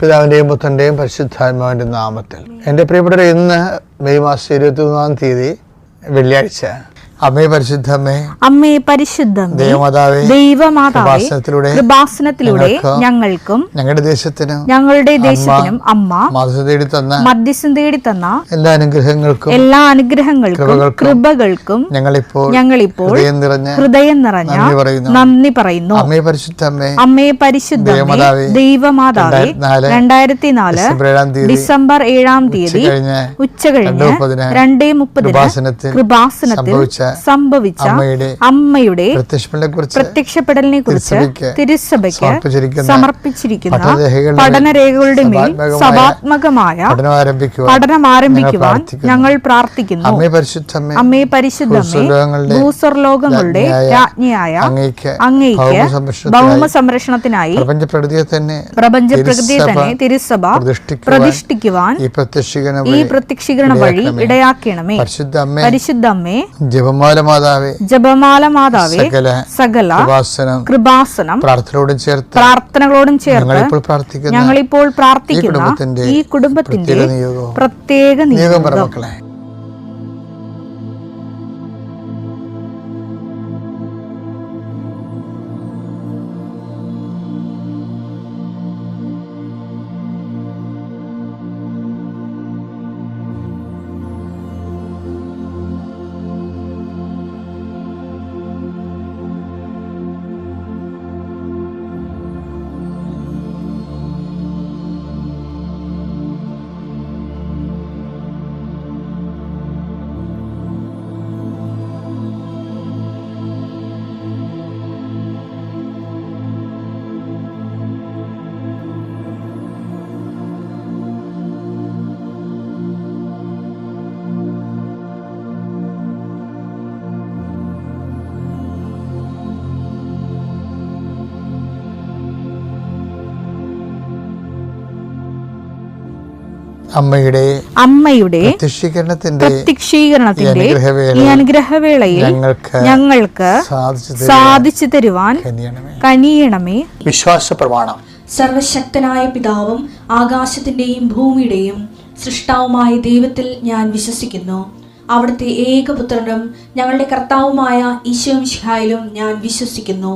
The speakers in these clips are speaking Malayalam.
പിതാവിൻ്റെയും പുത്രൻ്റെയും പരിശുദ്ധാത്മാവിൻ്റെ നാമത്തിൽ. എൻ്റെ പ്രിയപ്പെട്ടവരെ, ഇന്ന് മെയ് മാസം 21 തീയതി വെള്ളിയാഴ്ച. അമ്മേ പരിശുദ്ധമ്മേ, അമ്മേ പരിശുദ്ധമ്മേ, ദൈവമാതാവേ, കൃപാസനത്തിലൂടെ ഞങ്ങൾക്കും ഞങ്ങളുടെ ദേശത്തിനും അമ്മ മധ്യസ്ഥം തേടി തന്ന എല്ലാ അനുഗ്രഹങ്ങൾക്കും കൃപകൾക്കും ഞങ്ങളിപ്പോൾ ഹൃദയം നിറഞ്ഞ നന്ദി പറയുന്നു. അമ്മേ പരിശുദ്ധമ്മേ, ദൈവമാതാവേ, 2004 ഡിസംബർ 7 തീയതി ഉച്ചകഴിഞ്ഞ് 2:30 കൃപാസനത്തിൽ സംഭവിച്ച അമ്മയുടെ പ്രത്യക്ഷപ്പെടലിനെ കുറിച്ച് തിരുസഭയ്ക്ക് സമർപ്പിച്ചിരിക്കുന്ന പഠനരേഖകളുടെ മേൽ സഭാത്മകമായ പഠനം ആരംഭിക്കുവാൻ ഞങ്ങൾ പ്രാർത്ഥിക്കുന്നു. അമ്മേ പരിശുദ്ധമ്മേ, ഭൂസ്വർലോകങ്ങളുടെ രാജ്ഞിയായ അങ്ങയ്ക്ക് ഭൗമ സംരക്ഷണത്തിനായി പ്രപഞ്ചപ്രകൃതിയെ തന്നെ തിരുസഭ പ്രതിഷ്ഠിക്കുവാൻ ഈ പ്രത്യക്ഷീകരണം വഴി ഇടയാക്കണമേ. പരിശുദ്ധമ്മേ, ജപമാല മാതാവേ, സകല കൃപാസനം പ്രാർത്ഥനകളോടും ചേർത്ത് ഞങ്ങളിപ്പോൾ പ്രാർത്ഥിക്കുന്ന ഈ കുടുംബത്തിന്റെ പ്രത്യേക നിയോഗം. അമ്മയുടെ പ്രത്യക്ഷീകരണത്തിന്റെ ഈ അനുഗ്രഹവേളയിൽ ഞങ്ങൾക്ക് സാധിച്ചു തരുവാൻ കനിയണമേ. വിശ്വാസ പ്രമാണം. സർവശക്തനായ പിതാവും ആകാശത്തിന്റെയും ഭൂമിയുടെയും സൃഷ്ടാവുമായ ദൈവത്തിൽ ഞാൻ വിശ്വസിക്കുന്നു. അവിടുത്തെ ഏകപുത്രനും ഞങ്ങളുടെ കർത്താവുമായ ഈശോ മിശിഹായിലും ഞാൻ വിശ്വസിക്കുന്നു.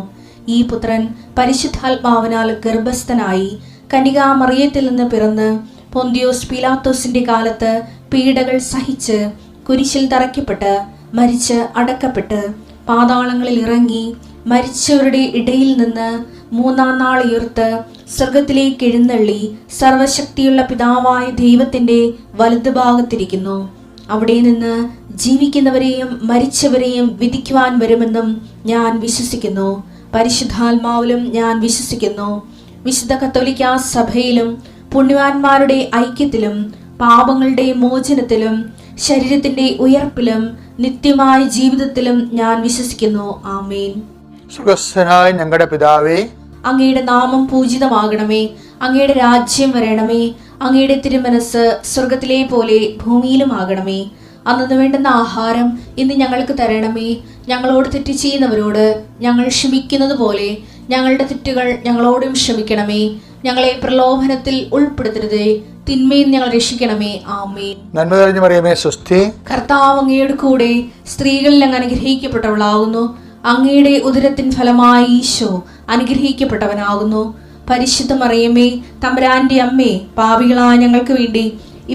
ഈ പുത്രൻ പരിശുദ്ധാത്മാവിനാൽ ഗർഭസ്ഥനായി കന്യകാമറിയത്തിൽ നിന്ന് പിറന്ന് പൊന്തിയോസ് പീലാത്തോസിന്റെ കാലത്ത് പീഡകൾ സഹിച്ച് കുരിശിൽ തറയ്ക്കപ്പെട്ട് മരിച്ച് അടക്കപ്പെട്ട് പാതാളങ്ങളിൽ ഇറങ്ങി മരിച്ചവരുടെ ഇടയിൽ നിന്ന് 3-ാം നാൾ ഉയർത്ത് സ്വർഗത്തിലേക്ക് എഴുന്നള്ളി സർവശക്തിയുള്ള പിതാവായ ദൈവത്തിന്റെ വലതുഭാഗത്തിരിക്കുന്നു. അവിടെ നിന്ന് ജീവിക്കുന്നവരെയും മരിച്ചവരെയും വിധിക്കുവാൻ വരുമെന്നും ഞാൻ വിശ്വസിക്കുന്നു. പരിശുദ്ധാത്മാവിലും ഞാൻ വിശ്വസിക്കുന്നു. വിശുദ്ധ കത്തോലിക്കാ സഭയിലും പുണ്യവാന്മാരുടെ ഐക്യത്തിലും പാപങ്ങളുടെ മോചനത്തിലും ശരീരത്തിന്റെ ഉയർപ്പിലും നിത്യമായ ജീവിതത്തിലും ഞാൻ വിശ്വസിക്കുന്നു. ആമേൻ. സ്വർഗ്ഗസ്ഥനായ ഞങ്ങളുടെ പിതാവേ, അങ്ങയുടെ നാമം പൂജിതമാകണമേ. അങ്ങയുടെ രാജ്യം വരണമേ. അങ്ങയുടെ തിരുമനസ് സ്വർഗത്തിലെ പോലെ ഭൂമിയിലും ആകണമേ. അന്നു വേണ്ടുന്ന ആഹാരം ഇന്ന് ഞങ്ങൾക്ക് തരണമേ. ഞങ്ങളോട് തെറ്റ് ചെയ്യുന്നവരോട് ഞങ്ങൾ ക്ഷമിക്കുന്നത് പോലെ ഞങ്ങളുടെ തെറ്റുകൾ ഞങ്ങളോടും ക്ഷമിക്കണമേ. ഞങ്ങളെ പ്രലോഭനത്തിൽ ഉൾപ്പെടുത്തരുതേ, തിന്മയിൽ ഞങ്ങൾ രക്ഷിക്കണമേ. ആമേൻ. നന്മ നിറഞ്ഞ മറിയമേ, സ്വസ്തി. കർത്താവ് അങ്ങയുടെ കൂടെ സ്ത്രീകളിൽ അങ്ങ് അനുഗ്രഹിക്കപ്പെട്ടവളാകുന്നു. അങ്ങയുടെ ഉദരത്തിൻ ഫലമായി ഈശോ അനുഗ്രഹിക്കപ്പെട്ടവനാകുന്നു. പരിശുദ്ധ മറിയമേ, തമ്പുരാന്റെ അമ്മേ, പാപികളായ ഞങ്ങൾക്ക് വേണ്ടി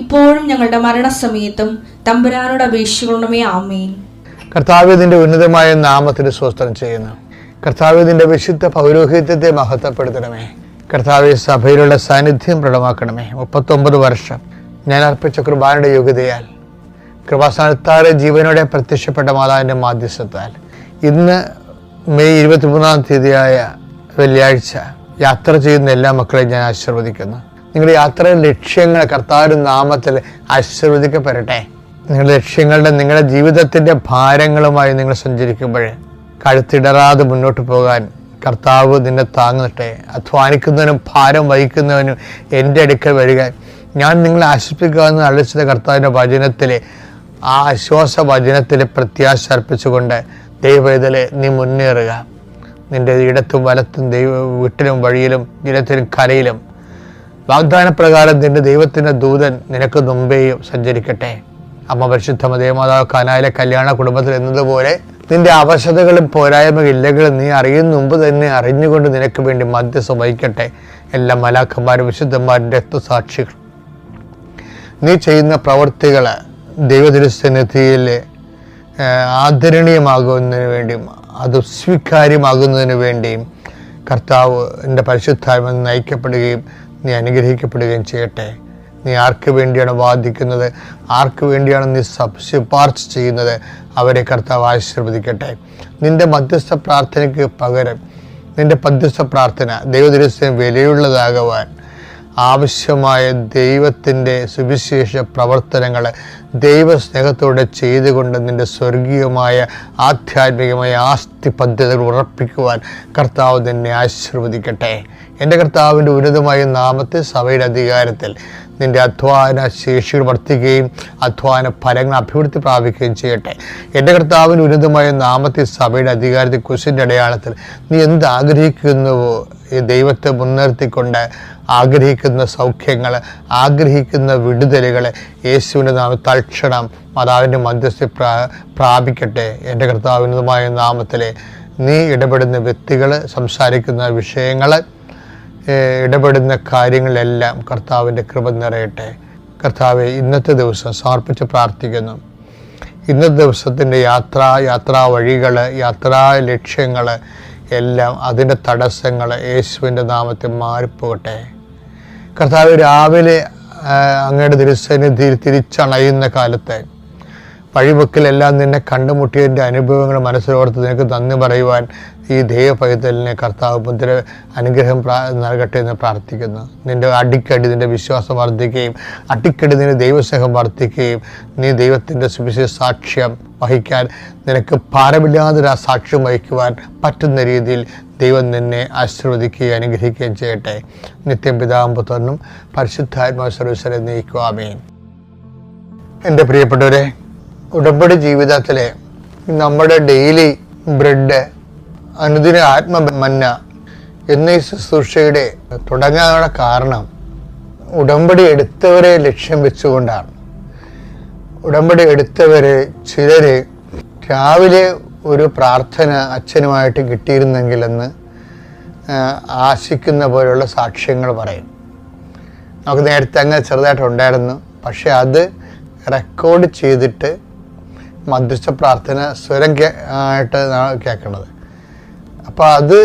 ഇപ്പോഴും ഞങ്ങളുടെ മരണസമയത്തും തമ്പുരാനോട് അപേക്ഷിക്കണമേ. ആമേൻ. കർത്താവേ, നിന്റെ ഉന്നതമായ നാമത്തിന് സ്തോത്രം ചെയ്യുന്നു. കർത്താവേ, നിന്റെ വിശുദ്ധ പൗരോഹിത്യത്തെ മഹത്വപ്പെടുത്തണമേ. കർത്താവേ, സഭയിലുള്ള സാന്നിധ്യം പ്രകടമാക്കണമേ. 39 വർഷം ഞാൻ അർപ്പിച്ച കൃപാനയുടെ യോഗ്യതയാൽ കൃപാസ്ഥാനത്താറ് ജീവനോടെ പ്രത്യക്ഷപ്പെട്ട മാതാവിൻ്റെ മാധ്യസ്ഥത്താൽ ഇന്ന് മെയ് 23 തീയതിയായ വെള്ളിയാഴ്ച യാത്ര ചെയ്യുന്ന എല്ലാ മക്കളെയും ഞാൻ ആശീർവദിക്കുന്നു. നിങ്ങളുടെ യാത്രയുടെ ലക്ഷ്യങ്ങൾ കർത്താവിൻ്റെ നാമത്തിൽ ആശീർവദിക്കപ്പെടട്ടെ. നിങ്ങളുടെ നിങ്ങളുടെ ജീവിതത്തിൻ്റെ ഭാരങ്ങളുമായി നിങ്ങൾ സഞ്ചരിക്കുമ്പോൾ കഴുത്തിടറാതെ മുന്നോട്ട് പോകാൻ കർത്താവ് നിന്നെ താങ്ങട്ടെ. അധ്വാനിക്കുന്നവനും ഭാരം വഹിക്കുന്നവനും എൻ്റെ അടുക്കൽ വരിക, ഞാൻ നിങ്ങളെ ആശ്വസിപ്പിക്കാമെന്ന് അളിച്ചത് കർത്താവിൻ്റെ വചനത്തിലെ ആ ആശ്വാസ വചനത്തിലെ പ്രത്യാശ അർപ്പിച്ചുകൊണ്ട് ദൈവവേദലെ നീ മുന്നേറുക. നിൻ്റെ ഇടത്തും വലത്തും വീട്ടിലും വഴിയിലും ജലത്തിലും കരയിലും വാഗ്ദാനപ്രകാരം നിന്റെ ദൈവത്തിൻ്റെ ദൂതൻ നിനക്ക് മുമ്പേയും സഞ്ചരിക്കട്ടെ. അമ്മ പരിശുദ്ധ ദേവമാതാവ് കാനായിലെ കല്യാണ കുടുംബത്തിൽ എന്നതുപോലെ നിന്റെ അവശതകളും പോരായ്മയില്ലെങ്കിലും നീ അറിയുന്ന മുമ്പ് തന്നെ അറിഞ്ഞുകൊണ്ട് നിനക്ക് വേണ്ടി മധ്യസ്ഥം വഹിക്കട്ടെ. എല്ലാ മലാഖന്മാരും വിശുദ്ധന്മാരും രക്തസാക്ഷികൾ നീ ചെയ്യുന്ന പ്രവൃത്തികൾ ദൈവതിരുസന്നിധിയിൽ ആദരണീയമാകുന്നതിന് വേണ്ടിയും അത് സ്വീകാര്യമാകുന്നതിന് വേണ്ടിയും കർത്താവ് എൻ്റെ പരിശുദ്ധാത്മ നയിക്കപ്പെടുകയും നീ അനുഗ്രഹിക്കപ്പെടുകയും ചെയ്യട്ടെ. നീ ആർക്ക് വേണ്ടിയാണ് വാദിക്കുന്നത്, ആർക്ക് വേണ്ടിയാണ് നീ ശുപാർശ ചെയ്യുന്നത്, അവരെ കർത്താവ് ആശീർവദിക്കട്ടെ. നിന്റെ മധ്യസ്ഥ പ്രാർത്ഥനയ്ക്ക് പകരം നിന്റെ മധ്യസ്ഥ പ്രാർത്ഥന ദൈവദിവസം വിലയുള്ളതാകുവാൻ ആവശ്യമായ ദൈവത്തിൻ്റെ സുവിശേഷ പ്രവർത്തനങ്ങൾ ദൈവസ്നേഹത്തോടെ ചെയ്തുകൊണ്ട് നിൻ്റെ സ്വർഗീയമായ ആധ്യാത്മികമായ ആസ്തി പദ്ധതികൾ ഉറപ്പിക്കുവാൻ കർത്താവ് നിന്നെ ആശീർവദിക്കട്ടെ. എൻ്റെ കർത്താവിൻ്റെ ഉന്നതമായ നാമത്തിൽ സഭയുടെ അധികാരത്തിൽ നിൻ്റെ അധ്വാന ശേഷികൾ വർദ്ധിക്കുകയും അധ്വാന ഫലങ്ങൾ അഭിവൃദ്ധി പ്രാപിക്കുകയും ചെയ്യട്ടെ. എൻ്റെ കർത്താവിൻ്റെ ഉന്നതമായ നാമത്തിൽ സഭയുടെ അധികാരത്തിൽ കുരിശിൻ്റെ അടയാളത്തിൽ നീ എന്ത് ആഗ്രഹിക്കുന്നുവോ ഈ ദൈവത്തെ മുൻനിർത്തിക്കൊണ്ട് ആഗ്രഹിക്കുന്ന സൗഖ്യങ്ങൾ, ആഗ്രഹിക്കുന്ന വിടുതലുകൾ യേശുവിൻ്റെ നാമത്തിൽ തൽക്ഷണം മാതാവിൻ്റെ മധ്യസ്ഥ പ്രാപിക്കട്ടെ. എൻ്റെ കർത്താവിനുമായ നാമത്തിൽ നീ ഇടപെടുന്ന വ്യക്തികൾ, സംസാരിക്കുന്ന വിഷയങ്ങൾ, ഇടപെടുന്ന കാര്യങ്ങളെല്ലാം കർത്താവിൻ്റെ കൃപ നിറയട്ടെ. കർത്താവെ, ഇന്നത്തെ ദിവസം സമർപ്പിച്ച് പ്രാർത്ഥിക്കുന്നു. ഇന്നത്തെ ദിവസത്തിൻ്റെ യാത്രാ വഴികൾ, യാത്രാ ലക്ഷ്യങ്ങൾ എല്ലാം അതിൻ്റെ തടസ്സങ്ങൾ യേശുവിൻ്റെ നാമത്തിൽ മാറിപ്പോകട്ടെ. കർത്താവ്, രാവിലെ അങ്ങയുടെ തിരുസന്നിധിയിൽ തിരിച്ചണയുന്ന കാലത്ത് വഴിവെക്കിലെല്ലാം നിന്നെ കണ്ടുമുട്ടിയതിൻ്റെ അനുഭവങ്ങൾ മനസ്സിലോർത്ത് നിനക്ക് നന്ദി പറയുവാൻ ഈ ദൈവപൈതലിനെ കർത്താവ് മുദ്ര അനുഗ്രഹം നൽകട്ടെ എന്ന് പ്രാർത്ഥിക്കുന്നു. നിൻ്റെ അടിക്കടി നിൻ്റെ വിശ്വാസം വർദ്ധിക്കുകയും അടിക്കടി നിൻ്റെ ദൈവസ്നേഹം വർദ്ധിക്കുകയും നീ ദൈവത്തിൻ്റെ സുവിശേഷ സാക്ഷ്യം വഹിക്കാൻ നിനക്ക് ഭാരമില്ലാതൊരു ആ സാക്ഷ്യം വഹിക്കുവാൻ പറ്റുന്ന രീതിയിൽ ദൈവം നിന്നെ ആശീർവദിക്കുകയും അനുഗ്രഹിക്കുകയും ചെയ്യട്ടെ. നിത്യം പിതാവും പുത്രനും പരിശുദ്ധാത്മാവ് സർവ്വീശ്വരെ നയിക്കുക. ആമേൻ. എൻ്റെ പ്രിയപ്പെട്ടവരെ, ഉടമ്പടി ജീവിതത്തിലെ നമ്മുടെ ഡെയിലി ബ്രെഡ്, അനുദിന ആത്മമന്ന എന്നീ ശുശ്രൂഷയുടെ തുടങ്ങാനുള്ള കാരണം ഉടമ്പടി എടുത്തവരെ ലക്ഷ്യം വെച്ചുകൊണ്ടാണ്. ഉടമ്പടി എടുത്തവരെ ചിലർ രാവിലെ ഒരു പ്രാർത്ഥന അച്ഛനുമായിട്ട് കിട്ടിയിരുന്നെങ്കിലെന്ന് ആശിക്കുന്ന പോലുള്ള സാക്ഷ്യങ്ങൾ പറയും. നമുക്ക് നേരത്തെ അങ്ങനെ ചെറുതായിട്ടുണ്ടായിരുന്നു, പക്ഷെ അത് റെക്കോർഡ് ചെയ്തിട്ട് മധ്യസ്ഥ പ്രാർത്ഥന സ്വരം ആയിട്ട് കേൾക്കണത്. അപ്പോൾ അത്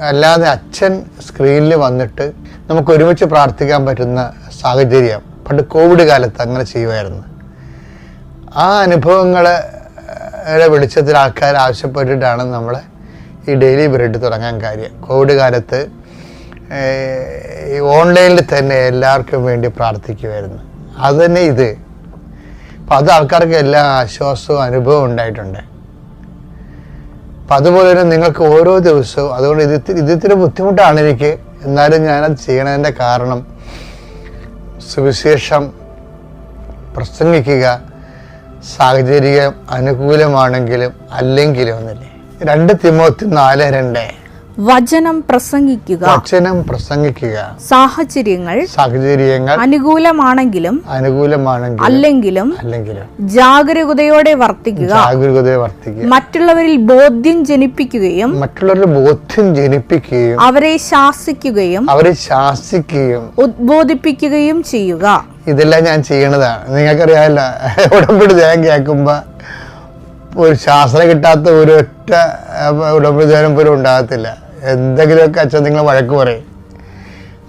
അല്ലാതെ അച്ഛൻ സ്ക്രീനിൽ വന്നിട്ട് നമുക്ക് ഒരുമിച്ച് പ്രാർത്ഥിക്കാൻ പറ്റുന്ന സാഹചര്യം പണ്ട് കോവിഡ് കാലത്ത് അങ്ങനെ ചെയ്യുമായിരുന്നു. ആ അനുഭവങ്ങളുടെ വെളിച്ചത്തിൽ ആൾക്കാർ ആവശ്യപ്പെട്ടിട്ടാണ് നമ്മൾ ഈ ഡെയിലി ബ്രെഡ് തുടങ്ങാൻ കാര്യം. കോവിഡ് കാലത്ത് ഓൺലൈനിൽ തന്നെ എല്ലാവർക്കും വേണ്ടി പ്രാർത്ഥിക്കുമായിരുന്നു. അത് തന്നെ ഇത്. അപ്പം അത് ആൾക്കാർക്ക് എല്ലാ ആശ്വാസവും അനുഭവം ഉണ്ടായിട്ടുണ്ട്. അപ്പം അതുപോലെ തന്നെ നിങ്ങൾക്ക് ഓരോ ദിവസവും, അതുകൊണ്ട് ഇതിത്തിരി ബുദ്ധിമുട്ടാണ് എനിക്ക്, എന്നാലും ഞാനത് ചെയ്യണതിൻ്റെ കാരണം സുവിശേഷം പ്രസംഗിക്കുക സാഹചര്യം അനുകൂലമാണെങ്കിലും അല്ലെങ്കിലും ഒന്നില്ലേ. 2 തിമോത്തി 4:2 വചനം പ്രസംഗിക്കുക സാഹചര്യങ്ങൾ അനുകൂലമാണെങ്കിലും അല്ലെങ്കിലും ജാഗരൂകതയോടെ വർത്തിക്കുക. മറ്റുള്ളവരിൽ ബോധ്യം ജനിപ്പിക്കുകയും അവരെ ശാസിക്കുകയും ഉദ്ബോധിപ്പിക്കുകയും ചെയ്യുക. ഇതെല്ലാം ഞാൻ ചെയ്യണതാണ്. നിങ്ങൾക്കറിയാമല്ല, ഉടമ്പടി ധ്യാനം കേൾക്കുമ്പോൾ ഒരു ശാസ്ത്രം കിട്ടാത്ത ഒരൊറ്റ ഉടമ്പടി ധ്യാനം പോലും ഉണ്ടാകത്തില്ല. എന്തെങ്കിലുമൊക്കെ അച്ഛൻ നിങ്ങൾ വഴക്ക് പറയും.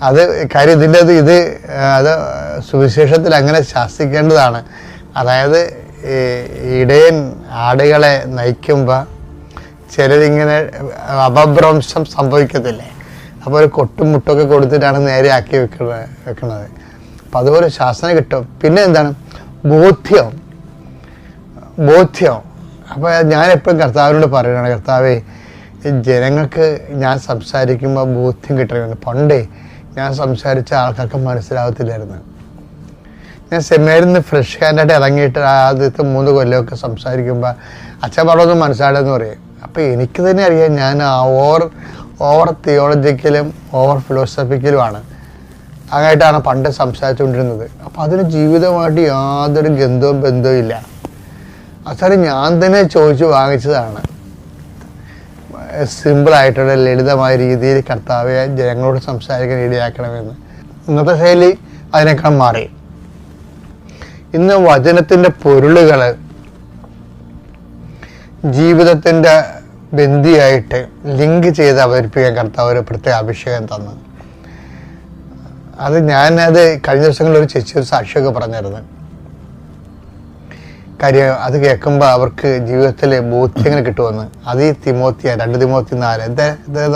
അത് കാര്യം ഇത് സുവിശേഷത്തിൽ അങ്ങനെ ശാസിക്കേണ്ടതാണ്. അതായത് ഇടയൻ ആടുകളെ നയിക്കുമ്പോൾ ചിലരിങ്ങനെ അപഭ്രംശം സംഭവിക്കത്തില്ലേ, അപ്പോൾ ഒരു കൊട്ടും മുട്ടൊക്കെ കൊടുത്തിട്ടാണ് നേരെ ആക്കി വെക്കുന്നത്. അപ്പം അതുപോലെ ശാസന കിട്ടും. പിന്നെ എന്താണ് ബോധ്യം. അപ്പോൾ ഞാൻ എപ്പോഴും കർത്താവിനോട് പറയുകയാണ്, കർത്താവേ, ജനങ്ങൾക്ക് ഞാൻ സംസാരിക്കുമ്പോൾ ബോധ്യം കിട്ടണമെന്ന്. പണ്ടേ ഞാൻ സംസാരിച്ച ആൾക്കാർക്ക് മനസ്സിലാകത്തില്ലായിരുന്നു. ഞാൻ സെമിനാരിൽ നിന്ന് ഫ്രഷ് ഹാൻഡായിട്ട് ഇറങ്ങിയിട്ട് ആദ്യത്തെ 3 കൊല്ലമൊക്കെ സംസാരിക്കുമ്പോൾ അച്ഛൻ പറഞ്ഞൊന്നും മനസ്സിലായെന്ന് പറയും. അപ്പോൾ എനിക്ക് തന്നെ അറിയാം ഞാൻ ഓവർ തിയോളജിക്കലും ഓവർ ഫിലോസഫിക്കലുമാണ്. അങ്ങനെയായിട്ടാണ് പണ്ട് സംസാരിച്ചുകൊണ്ടിരുന്നത്. അപ്പോൾ അതിന് ജീവിതമായിട്ട് യാതൊരു ബന്ധവും ഇല്ല. അവസാനം ഞാൻ തന്നെ ചോദിച്ചു വാങ്ങിച്ചതാണ്. സിമ്പിളായിട്ടുള്ള ലളിതമായ രീതിയിൽ കർത്താവെ ജനങ്ങളോട് സംസാരിക്കാൻ ഇടയാക്കണമെന്ന്. ഇന്നത്തെ ശൈലി അതിനേക്കാൾ മാറി. ഇന്ന് വചനത്തിൻ്റെ പൊരുളുകൾ ജീവിതത്തിൻ്റെ ബന്ധിയായിട്ട് ലിങ്ക് ചെയ്ത് അവതരിപ്പിക്കാൻ കർത്താവ് ഒരു പ്രത്യേക അഭിഷേകം തന്നു. ഞാനത് കഴിഞ്ഞ ദിവസങ്ങളിൽ ഒരു ചേച്ചി ഒരു സാക്ഷിയൊക്കെ പറഞ്ഞിരുന്നു. കാര്യം അത് കേൾക്കുമ്പോൾ അവർക്ക് ജീവിതത്തിൽ ബോധ്യങ്ങൾ കിട്ടുമെന്ന്. അത് ഈ 2 തിമോത്തി 4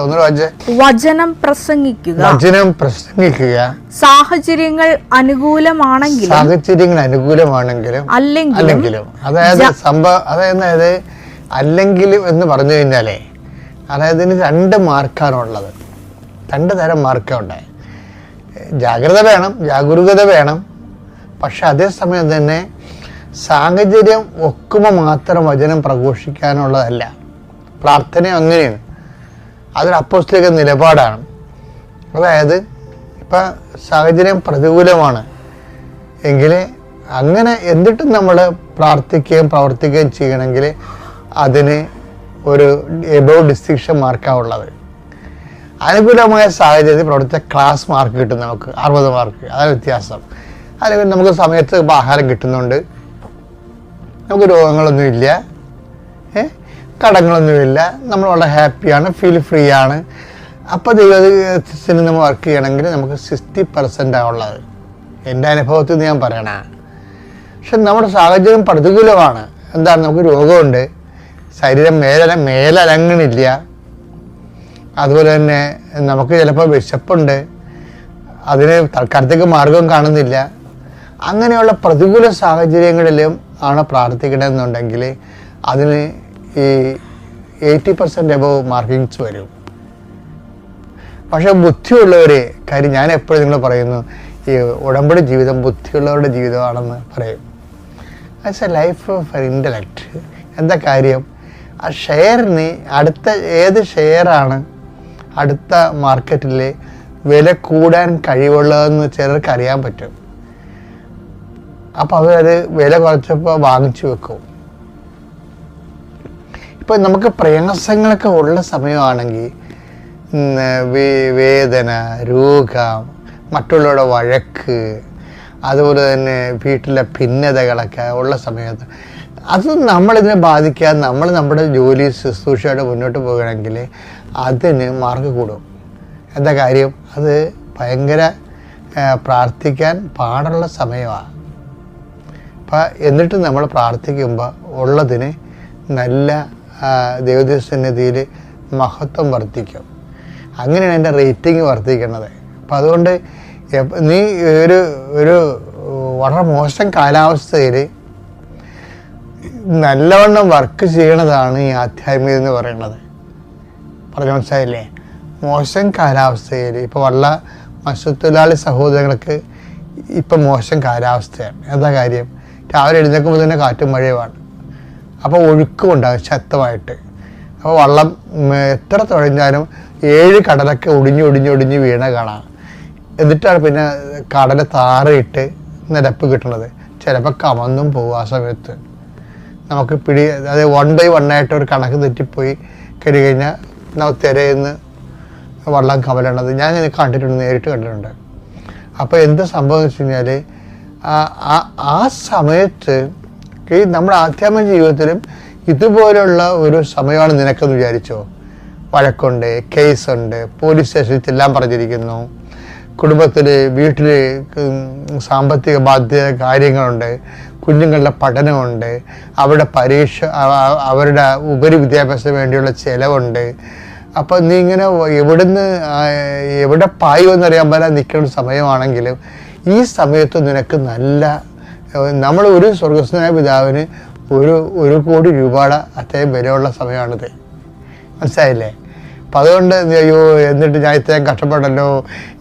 ഒന്നുകൂടെ വായിച്ചേ. വചനം പ്രസംഗിക്കുക സാഹചര്യങ്ങൾ അനുകൂലമാണെങ്കിലും അല്ലെങ്കിലും അതായത് അല്ലെങ്കിലും എന്ന് പറഞ്ഞു കഴിഞ്ഞാലേ, അതായത് ഇതിന് 2 മാർക്കാണുള്ളത്. 2 തരം മാർക്കുണ്ട്. ജാഗരൂകത വേണം. പക്ഷെ അതേസമയം തന്നെ സാഹചര്യം ഒക്കുമ്പോൾ മാത്രം വചനം പ്രഘോഷിക്കാനുള്ളതല്ല. പ്രാർത്ഥന അങ്ങനെയാണ്. അതൊരു അപ്പോസ്തലിക നിലപാടാണ്. അതായത് ഇപ്പം സാഹചര്യം പ്രതികൂലമാണ് എങ്കിൽ അങ്ങനെ എന്നിട്ടും നമ്മൾ പ്രാർത്ഥിക്കുകയും പ്രവർത്തിക്കുകയും ചെയ്യണമെങ്കിൽ അതിന് ഒരു എബോവ് ഡിസ്റ്റിങ്ഷൻ മാർക്കാണ് ഉള്ളത്. അനുകൂലമായ സാഹചര്യത്തിൽ പ്രവർത്തിച്ച ക്ലാസ് മാർക്ക് കിട്ടും നമുക്ക് 60 മാർക്ക്. അതാണ് വ്യത്യാസം. അല്ലെങ്കിൽ നമുക്ക് സമയത്ത് ആഹാരം കിട്ടുന്നുണ്ട്, നമുക്ക് രോഗങ്ങളൊന്നുമില്ല, കടങ്ങളൊന്നുമില്ല, നമ്മൾ വളരെ ഹാപ്പിയാണ്, ഫീൽ ഫ്രീ ആണ്. അപ്പോൾ ദൈവത്തിന് നമ്മൾ വർക്ക് ചെയ്യണമെങ്കിൽ നമുക്ക് 60% ഉള്ളത്. എൻ്റെ അനുഭവത്തിൽ നിന്ന് ഞാൻ പറയണ. പക്ഷെ നമ്മുടെ സാഹചര്യം പ്രതികൂലമാണ്. എന്താണ്, നമുക്ക് രോഗമുണ്ട്, ശരീരം മേലനങ്ങണില്ല, അതുപോലെ തന്നെ നമുക്ക് ചിലപ്പോൾ വിശപ്പുണ്ട്, അതിന് തൽക്കാലത്തേക്ക് മാർഗം കാണുന്നില്ല. അങ്ങനെയുള്ള പ്രതികൂല സാഹചര്യങ്ങളിലും ആണ് പ്രാർത്ഥിക്കണമെന്നുണ്ടെങ്കിൽ അതിന് ഈ 80% എബോവ് മാർക്കിങ്സ് വരും. പക്ഷെ ബുദ്ധിയുള്ളവർ, കാര്യം ഞാൻ എപ്പോഴും നിങ്ങൾ പറയുന്നു, ഈ ഉടമ്പടി ജീവിതം ബുദ്ധിയുള്ളവരുടെ ജീവിതമാണെന്ന് പറയും. As A life for intellect. എന്താ കാര്യം, ആ ഷെയറിന് അടുത്ത ഏത് ഷെയറാണ് അടുത്ത മാർക്കറ്റിൽ വില കൂടാൻ കഴിവുള്ളതെന്ന് ചിലർക്ക് അറിയാൻ പറ്റും. അപ്പോൾ അവരത് വില കുറച്ചപ്പോൾ വാങ്ങിച്ചു വെക്കും. ഇപ്പം നമുക്ക് പ്രയാസങ്ങളൊക്കെ ഉള്ള സമയമാണെങ്കിൽ, വേദന, രോഗം, മറ്റുള്ളവരുടെ വഴക്ക്, അതുപോലെ തന്നെ വീട്ടിലെ ഭിന്നതകളൊക്കെ ഉള്ള സമയത്ത് അത് നമ്മളിതിനെ ബാധിക്കാതെ നമ്മൾ നമ്മുടെ ജോലി ശുശ്രൂഷയായിട്ട് മുന്നോട്ട് പോവുകയാണെങ്കിൽ അതിന് മാർക്ക് കൂടും. എന്താ കാര്യം, അത് ഭയങ്കര പ്രാർത്ഥിക്കാൻ പാടുള്ള സമയമാണ്. അപ്പം എന്നിട്ട് നമ്മൾ പ്രാർത്ഥിക്കുമ്പോൾ ഉള്ളതിന് നല്ല ദൈവസന്നിധിയിൽ മഹത്വം വർദ്ധിക്കും. അങ്ങനെയാണ് എൻ്റെ റേറ്റിംഗ് വർദ്ധിക്കുന്നത്. അപ്പം അതുകൊണ്ട് നീ ഒരു വളരെ മോശം കാലാവസ്ഥയിൽ നല്ലവണ്ണം വർക്ക് ചെയ്യണതാണ് ഈ ആധ്യാത്മികത എന്ന് പറയുന്നത്. പറഞ്ഞു മനസ്സിലായില്ലേ? മോശം കാലാവസ്ഥയിൽ ഇപ്പോൾ മത്സ്യത്തൊഴിലാളി സഹോദരങ്ങൾക്ക് ഇപ്പം മോശം കാലാവസ്ഥയാണ്. എന്താ കാര്യം, രാവിലെ എഴുന്നേൽക്കുമ്പോൾ തന്നെ കാറ്റും മഴയുമാണ്. അപ്പോൾ ഒഴുക്കുമുണ്ടാകും ശക്തമായിട്ട്. അപ്പോൾ വള്ളം എത്ര തുഴഞ്ഞാലും 7 കടലൊക്കെ ഒടിഞ്ഞൊടിഞ്ഞൊടിഞ്ഞ് വീണ കാണാം. എന്നിട്ടാണ് പിന്നെ കടൽ താറിയിട്ട് നിരപ്പ് കിട്ടുന്നത്. ചിലപ്പോൾ കമന്നും പോകും. ആ സമയത്ത് നമുക്ക് അത് 1 by 1 ആയിട്ട് ഒരു കണക്ക് തെറ്റിപ്പോയി കഴിഞ്ഞാൽ നമ്മൾ തിരയുന്ന വള്ളം കമലണത് ഞാൻ കണ്ടിട്ടുണ്ട്, നേരിട്ട് കണ്ടിട്ടുണ്ട്. അപ്പോൾ എന്ത് സംഭവം എന്ന് വെച്ച് കഴിഞ്ഞാൽ ആ സമയത്ത് ഈ നമ്മുടെ ആധ്യാത്മിക ജീവിതത്തിലും ഇതുപോലുള്ള ഒരു സമയമാണ് നിനക്കെന്ന് വിചാരിച്ചോ. വഴക്കുണ്ട്, കേസുണ്ട്, പോലീസ് സ്റ്റേഷനിൽ ചെല്ലാൻ പറഞ്ഞിരിക്കുന്നു, കുടുംബത്തിൽ വീട്ടിൽ സാമ്പത്തിക ബാധ്യത കാര്യങ്ങളുണ്ട്, കുഞ്ഞുങ്ങളുടെ പഠനമുണ്ട്, അവരുടെ പരീക്ഷ, അവരുടെ ഉപരിവിദ്യാഭ്യാസത്തിന് വേണ്ടിയുള്ള ചിലവുണ്ട്. അപ്പം നീ ഇങ്ങനെ എവിടെ പായുമെന്നറിയാൻ പോലെ നിൽക്കുന്ന സമയമാണെങ്കിലും ഈ സമയത്ത് നിനക്ക് നമ്മൾ ഒരു സ്വർഗസ്ഥനായ പിതാവിന് 1 കോടി രൂപയുടെ അത്രയും വിലയുള്ള സമയമാണിത്. മനസ്സിലായില്ലേ? അപ്പം അതുകൊണ്ട് അയ്യോ എന്നിട്ട് ഞാൻ ഇത്രയും കഷ്ടപ്പെടല്ലോ,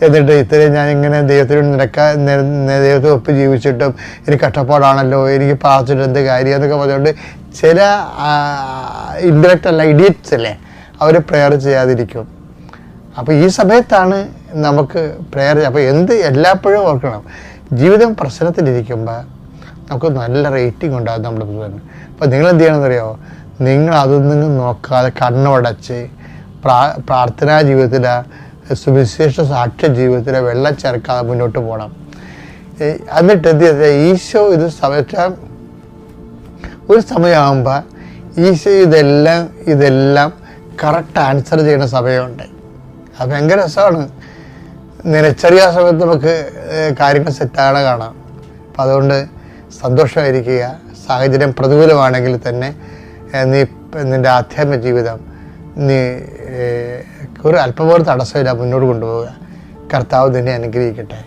എന്നിട്ട് ഇത്രയും ഞാൻ ഇങ്ങനെ ദൈവത്തിന് ഒപ്പ് ജീവിച്ചിട്ടും എനിക്ക് കഷ്ടപ്പാടാണല്ലോ, എനിക്ക് പ്രാർത്ഥിച്ചിട്ട് എന്ത് കാര്യം എന്നൊക്കെ പറഞ്ഞുകൊണ്ട് ചില ഇൻഡയറക്റ്റ് അല്ല ഇഡിയറ്റ്സ് അല്ലേ അവർ പ്രെയർ ചെയ്യാതിരിക്കും. അപ്പോൾ ഈ സമയത്താണ് നമുക്ക് പ്രേയർ. അപ്പോൾ എല്ലായ്പ്പോഴും ഓർക്കണം, ജീവിതം പ്രശ്നത്തിലിരിക്കുമ്പോൾ നമുക്ക് നല്ല റേറ്റിംഗ് ഉണ്ടാകും നമ്മുടെ പുസ്തകം. അപ്പോൾ നിങ്ങൾ എന്ത് ചെയ്യണമെന്നറിയാമോ? നിങ്ങൾ അതൊന്നും നോക്കാതെ കണ്ണുടച്ച് പ്രാർത്ഥനാ ജീവിതത്തിലെ സുവിശേഷ സാക്ഷ്യ ജീവിതത്തിലെ വെള്ളം ചേർക്കാതെ മുന്നോട്ട് പോകണം. എന്നിട്ട് എന്ത് ചെയ്താൽ ഈശോ ഇത് ഒരു സമയമാകുമ്പോൾ ഈശോ ഇതെല്ലാം കറക്റ്റ് ആൻസർ ചെയ്യുന്ന സമയമുണ്ട്. അത് ഭയങ്കര രസമാണ്. നിലച്ചറിയ സമയത്ത് നമുക്ക് കാര്യങ്ങൾ സെറ്റാകണ കാണാം. അപ്പം അതുകൊണ്ട് സന്തോഷമായിരിക്കുക. സാഹചര്യം പ്രതികൂലമാണെങ്കിൽ തന്നെ നിൻ്റെ ആധ്യാത്മിക ജീവിതം ഒരു അല്പം പോലും തടസ്സമില്ല മുന്നോട്ട് കൊണ്ടുപോവുക. കർത്താവ് നിന്നെ അനുഗ്രഹിക്കട്ടെ.